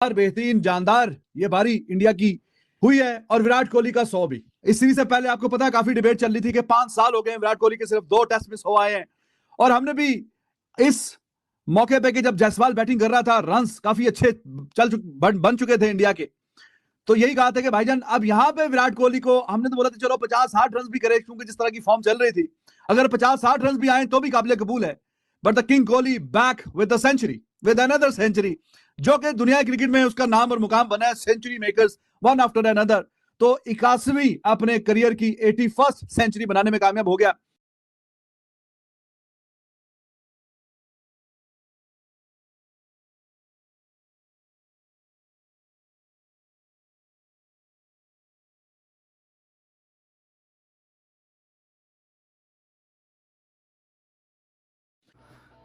बेहतरीन जानदार ये बारी इंडिया की हुई है और विराट कोहली का 100 भी। इस सीरीज से पहले आपको पता है काफी डिबेट चल रही थी कि 5 साल हो गए विराट कोहली के सिर्फ 2 टेस्ट मिस हो आए हैं और हमने भी इस मौके पे कि जब जायसवाल बैटिंग कर रहा था रन्स काफी अच्छे बन चुके थे इंडिया के, तो यही कहा था कि भाईजान अब यहां पे विराट कोहली को हमने तो बोला था चलो 50-60 रन भी करे क्योंकि जिस तरह की फॉर्म चल रही थी अगर 50-60 रन भी आए तो भी काबिल कबूल है। But the king Kohli back with the century, with another century, जो कि दुनिया क्रिकेट में उसका नाम और मुकाम बना है, century makers one after another. तो 81वीं अपने करियर की 81st सेंचुरी बनाने में कामयाब हो गया।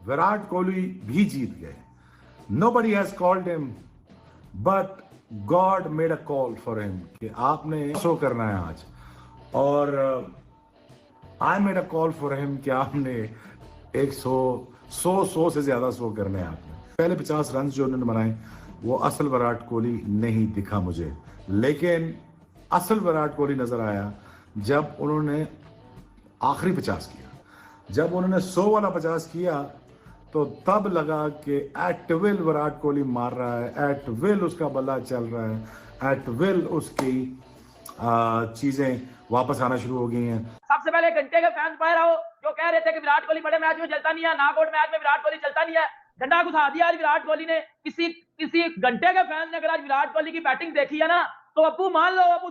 विराट कोहली भी जीत गए। Nobody has called him, but God made a call for him कि आपने शो करना है आज, और I made a call for him कि आपने 100 से ज्यादा शो करने हैं आपने। पहले 50 रन जो उन्होंने बनाए वो असल विराट कोहली नहीं दिखा मुझे, लेकिन असल विराट कोहली नजर आया जब उन्होंने आखिरी 50 किया। जब उन्होंने 100 वाला 50 किया तो तब लगा कि एट विल विराट कोहली मार रहा है, एट विल उसका बल्ला चल रहा है, एट विल उसकी चीजें वापस आना शुरू हो गई हैं। सबसे पहले घंटे के फैंस बाहर आओ जो कह रहे थे कि विराट कोहली बड़े मैच में चलता नहीं है, नॉकआउट मैच में विराट कोहली चलता नहीं है, डंडा घुसा दिया आज विराट कोहली ने। किसी घंटे के फैंस ने अगर आज विराट कोहली की बैटिंग देखी है ना तो अप्पू मान लो, अब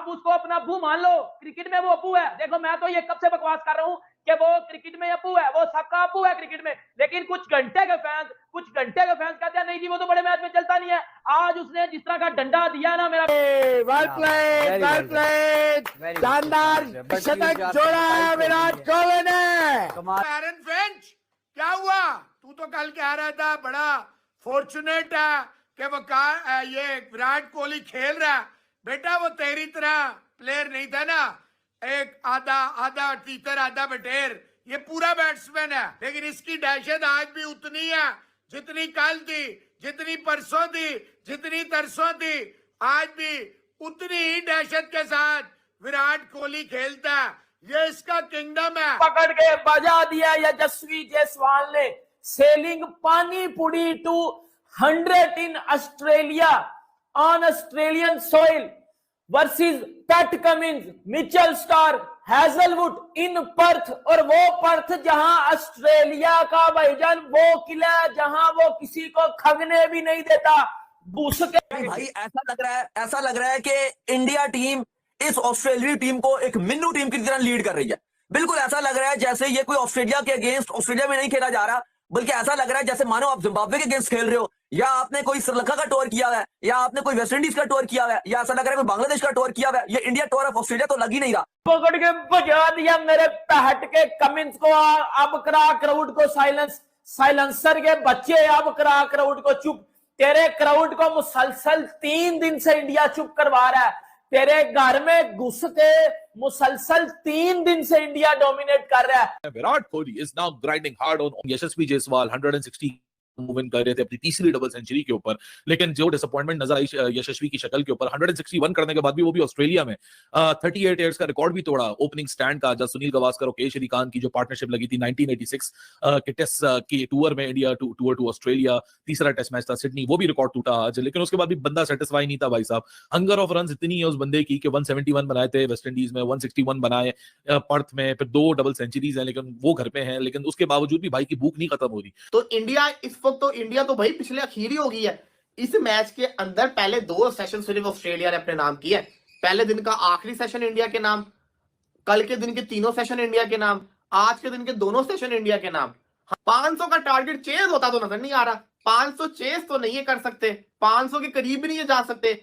उसको अपना अप्पू मान लो। क्रिकेट में वो अप्पू है। देखो मैं तो ये कब से बकवास कर रहा हूँ कि वो क्रिकेट में अप्पू है, वो सबका अप्पू है क्रिकेट में, लेकिन कुछ घंटे के फैंस कहते हैं नहीं जी वो तो बड़े मैच में चलता नहीं है। आज उसने जिस तरह का डंडा दिया ना, मेरा वेल प्लेड, शानदार शतक जोड़ा है विराट कोहली ने। एरन फिंच क्या हुआ? तू तो कल कह रहा था बड़ा फॉर्चुनेट है कि वो ये विराट कोहली खेल रहा है। बेटा वो तेरी तरह प्लेयर नहीं था ना, एक आधा तीतर आधा बटेर, ये पूरा बैट्समैन है। लेकिन इसकी दहशत आज भी उतनी है जितनी कल थी, जितनी परसों थी, जितनी तरसों थी, आज भी उतनी ही दहशत के साथ विराट कोहली खेलता है। ये इसका किंगडम है। पकड़ के बजा दिया यशस्वी जायसवाल ने। Selling pani puri to 100 in Australia on Australian soil versus Pat Cummins, Mitchell Starc, Hazlewood in Perth. और वो पर्थ जहां ऑस्ट्रेलिया का भाईजान वो किला जहां वो किसी को खगने भी नहीं देता। भाई ऐसा लग रहा है कि इंडिया टीम इस ऑस्ट्रेलिया टीम को एक मिन्नू टीम की तरह लीड कर रही है। बिल्कुल ऐसा लग रहा है जैसे ये कोई ऑस्ट्रेलिया के अगेंस्ट ऑस्ट्रेलिया में नहीं खेला जा रहा, बल्कि ऐसा लग रहा है जैसे मानो आप जिम्बाब्वे के अगेंस्ट खेल रहे हो, या आपने कोई श्रीलंका का टूर किया है, या आपने कोई वेस्ट इंडीज का टूर किया है, या ऐसा लग रहा है कोई बांग्लादेश का टूर किया है। ये इंडिया टूर ऑफ ऑस्ट्रेलिया तो लग ही नहीं रहा। पकड़ के बजा दिया मेरे पैट के कमिंस को। अब करा क्राउड को साइलेंसर के बच्चे, अब करा क्राउड को चुप। तेरे क्राउड को मुसलसल 3 दिन से इंडिया चुप करवा रहा है। तेरे घर में घुस के मुसलसल 3 दिन से इंडिया डोमिनेट कर रहा है। Virat Kohli is now grinding hard on Yashasvi Jaiswal. 160 move in कर रहे थे अपनी तीसरी डबल सेंचुरी के ऊपर, लेकिन जो डिसअपॉइंटमेंट नजर आई यशस्वी की शक्ल के ऊपर, 161 करने के बाद भी वो भी ऑस्ट्रेलिया में 38 ईयर्स का रिकॉर्ड भी तोड़ा ओपनिंग स्टैंड का, जब सुनील गावस्कर और के श्रीकांत की जो पार्टनरशिप लगी थी 1986 के टेस्ट के टूर में, इंडिया टूर टू ऑस्ट्रेलिया, तीसरा टेस्ट मैच था सिडनी, वो भी रिकॉर्ड टूटा आज। लेकिन उसके बाद भी बंदा सेटिस्फाई नहीं था भाई साहब। हंगर ऑफ रन इतनी है उस बंदे की कि 171 बनाए थे वेस्ट इंडीज में, 161 बनाए पर्थ में, फिर 2 डबल सेंचुरीज हैं, लेकिन वो घर पे हैं, लेकिन उसके बावजूद भी भाई की भूख नहीं खत्म हो रही। तो इंडिया इस वक्त तो भाई पिछले आखिर ही हो गई है। इस मैच के अंदर पहले 2 सेशन सिर्फ ऑस्ट्रेलिया ने अपने नाम किया है। पहले दिन का आखिरी सेशन इंडिया के नाम, कल के दिन के तीनों सेशन इंडिया के नाम, आज के दिन के दोनों सेशन इंडिया के नाम। 500 का टारगेट चेज होता तो नजर नहीं आ रहा। 500 चेज तो नहीं कर सकते, 500 के करीब भी नहीं जा सकते।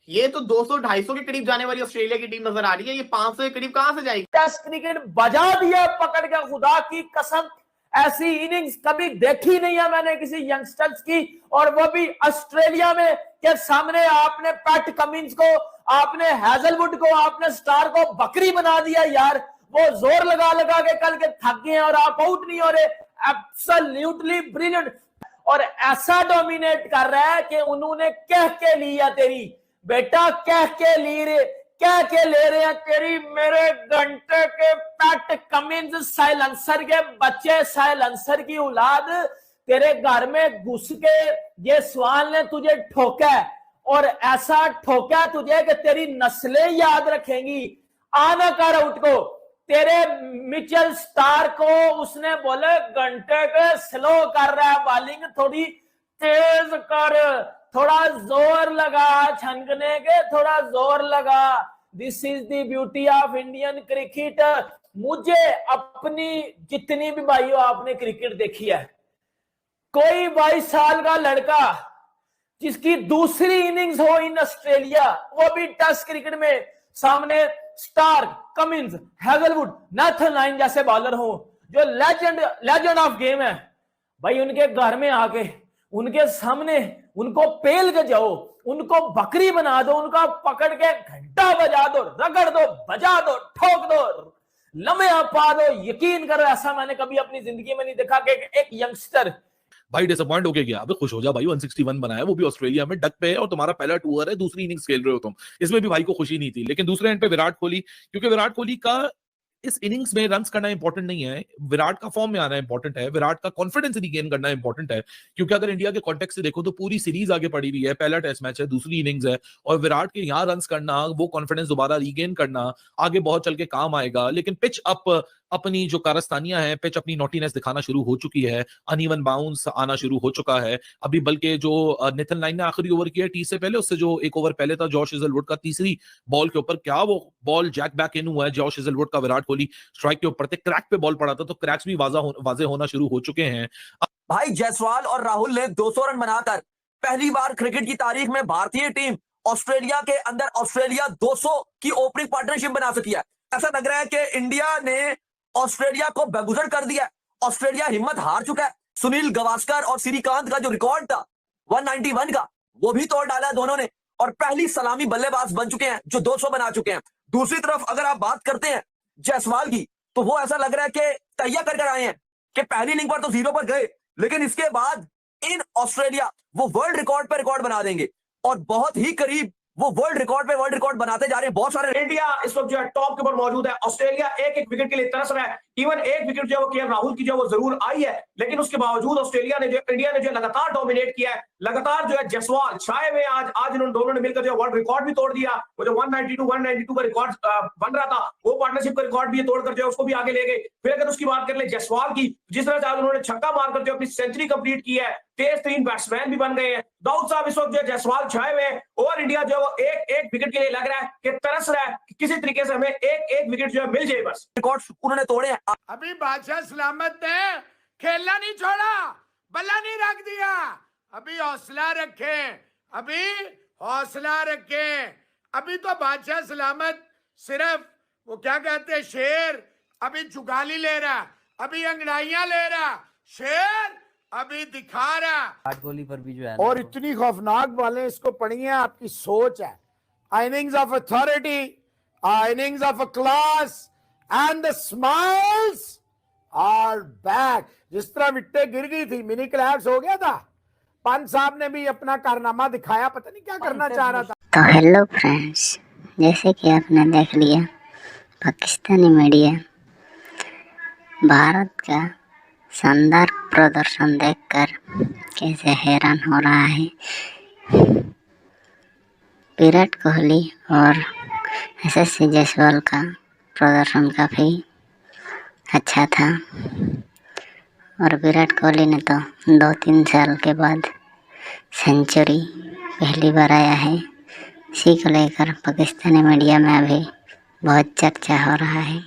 ये तो 200-250 के करीब जाने वाली ऑस्ट्रेलिया की टीम नजर आ रही है। ये 500 के करीब कहां से जाएगी? टेस्ट क्रिकेट बजा दिया पकड़ के, खुदा की कसम ऐसी इनिंग्स कभी देखी नहीं है मैंने किसी यंगस्टर्स की, और वो भी ऑस्ट्रेलिया में के सामने। आपने पैट कमिंस को, आपने हैजलवुड को, आपने स्टार को बकरी बना दिया यार। वो जोर लगा के कल के थक गए और आप आउट नहीं हो रहे। Absolutely brilliant. और ऐसा डोमिनेट कर रहा है कि उन्होंने कह के लिया तेरी बेटा, कह के ले रहे हैं तेरी मेरे घंटे के पैट कमिंस साइलेंसर के बच्चे, साइलेंसर की औलाद, तेरे घर में घुस के ये सवाल ने तुझे ठोका और ऐसा ठोका तुझे कि तेरी नस्लें याद रखेंगी। आना कर आउट को, तेरे मिचेल स्टार को उसने बोले घंटे के स्लो कर रहा है बॉलिंग, थोड़ी तेज कर, थोड़ा जोर लगा छनकने के, थोड़ा जोर लगा। This is the beauty of Indian cricket. मुझे अपनी जितनी भी भाइयों आपने क्रिकेट देखी है, कोई 22 साल का लड़का जिसकी दूसरी इनिंग्स हो इन ऑस्ट्रेलिया, वो भी टेस्ट क्रिकेट में सामने Starc, Cummins, Hazlewood, Nathan Lyon जैसे बॉलर हो जो लेजेंड ऑफ गेम है, भाई उनके घर में आके उनके सामने उनको पेल के जाओ, उनको बकरी बना दो, उनका पकड़ के घंटा बजा दो, रगड़ दो, बजा दो, ठोक दो, लम्हे पा दो। यकीन करो ऐसा मैंने कभी अपनी जिंदगी में नहीं देखा कि एक यंगस्टर भाई डिसअपॉइंट होके गया। अबे खुश हो जा भाई, 161 बनाया, वो भी ऑस्ट्रेलिया में डक पे है और तुम्हारा पहला टूर है, दूसरी इनिंग्स खेल रहे हो तुम, इसमें भी भाई को खुशी नहीं थी। लेकिन दूसरे एंड पे विराट कोहली, क्योंकि विराट कोहली का इस इनिंग्स में रन्स करना इंपॉर्टेंट नहीं है, विराट का फॉर्म में आना इंपॉर्टेंट है, विराट का कॉन्फिडेंस रीगेन करना इंपॉर्टेंट है। क्योंकि अगर इंडिया के कॉन्टेक्स्ट से देखो तो पूरी सीरीज आगे पड़ी हुई है, पहला टेस्ट मैच है, दूसरी इनिंग्स है, और विराट के यहाँ रन्स करना, वो कॉन्फिडेंस दोबारा रीगेन करना आगे बहुत चल के काम आएगा। लेकिन पिच अप अपनी जो कारस्तानियां हैं, पिच अपनी नॉटीनेस दिखाना शुरू हो चुकी है, अनइवन बाउंस आना शुरू हो चुका है। अभी बल्कि जो नेथन लाइन ने आखिरी ओवर किया टी से पहले, उससे जो एक ओवर पहले था जॉश हेजलवुड का तीसरी बॉल के ऊपर, क्या वो बॉल जैक बैक इन हुआ है जॉश हेजलवुड का विराट कोहली स्ट्राइक के ऊपर थे, क्रैक पे बॉल पड़ा था, तो क्रैक्स भी वाजे होना शुरू हो चुके हैं। भाई जायसवाल और राहुल ने 200 रन बनाकर पहली बार क्रिकेट की तारीख में भारतीय टीम ऑस्ट्रेलिया के अंदर ऑस्ट्रेलिया 200 की ओपनिंग पार्टनरशिप बना सकी है। ऐसा लग रहा है कि इंडिया ने ऑस्ट्रेलिया को बेगुजर कर दिया। ऑस्ट्रेलिया हिम्मत हार चुका है। सुनील गावस्कर और श्रीकांत का जो रिकॉर्ड था 191 का, वो भी तोड़ डाला है दोनों ने, और पहली सलामी बल्लेबाज बन चुके हैं जो 200 बना चुके हैं। दूसरी तरफ अगर आप बात करते हैं जायसवाल की, तो वो ऐसा लग रहा है कि तैयार कर आए हैं कि पहली इनिंग पर तो 0 पर गए, लेकिन इसके बाद इन ऑस्ट्रेलिया वो वर्ल्ड रिकॉर्ड पे रिकॉर्ड बना देंगे, और बहुत ही करीब वो वर्ल्ड रिकॉर्ड पे वर्ल्ड रिकॉर्ड बनाते जा रहे हैं। बहुत सारे इंडिया इस वक्त जो है टॉप के ऊपर मौजूद है। ऑस्ट्रेलिया एक एक विकेट के लिए तरस रहा है। इवन एक विकेट जो है वो केएल राहुल की जो वो जरूर आई है, लेकिन उसके बावजूद ऑस्ट्रेलिया ने जो इंडिया ने जो लगातार डोमिनेट किया है, लगातार जो है जायसवाल छाए हुए आज इन्होंने दोनों ने मिलकर जो वर्ल्ड रिकॉर्ड भी तोड़ दिया। वो जो 192 का रिकॉर्ड बन रहा था, वो पार्टनरशिप का रिकॉर्ड भी तोड़कर जो है उसको भी आगे ले गए। फिर अगर उसकी बात कर ले जायसवाल की, जिस तरह से आज उन्होंने छक्का मारकर जो अपनी सेंचुरी कंप्लीट की है, तेज तरीन बैट्समैन भी बन गए हैं। दाऊद साहब इस वक्त जो जायसवाल छाए हुए हैं, और इंडिया जो है एक विकेट के लिए लग रहा है कि तरस रहा है कि किसी तरीके से हमें एक विकेट जो है मिल जाए। बस रिकॉर्ड उन्होंने तोड़े हैं। अभी बादशाह सलामत ने खेलना नहीं छोड़ा, बल्ला नहीं रख दिया। अभी हौसला रखें, अभी हौसला रखें। अभी तो बादशाह सलामत सिर्फ वो क्या कहते हैं शेर, अभी जुगाली ले रहा, अभी अंगड़ाइयां ले रहा, शेर अभी दिखा रहा। विराट कोहली पर भी जो है और इतनी खौफनाक बालें इसको पड़ी हैं, आपकी सोच है। Innings of authority, innings of class, and the smiles are back. जिस तरह विट्टे गिर गई थी, मिनी क्लैप्स हो गया था, पंत साहब ने भी अपना कारनामा दिखाया, पता नहीं क्या करना चाह रहा था। तो हेलो फ्रेंड्स, जैसे कि आपने देख लिया, पाकिस्तानी मीडिया भारत का शानदार प्रदर्शन देखकर कैसे हैरान हो रहा है। विराट कोहली और यशस्वी जायसवाल का प्रदर्शन काफ़ी अच्छा था, और विराट कोहली ने तो 2-3 साल के बाद सेंचुरी पहली बार आया है। इसी को लेकर पाकिस्तानी मीडिया में अभी बहुत चर्चा हो रहा है।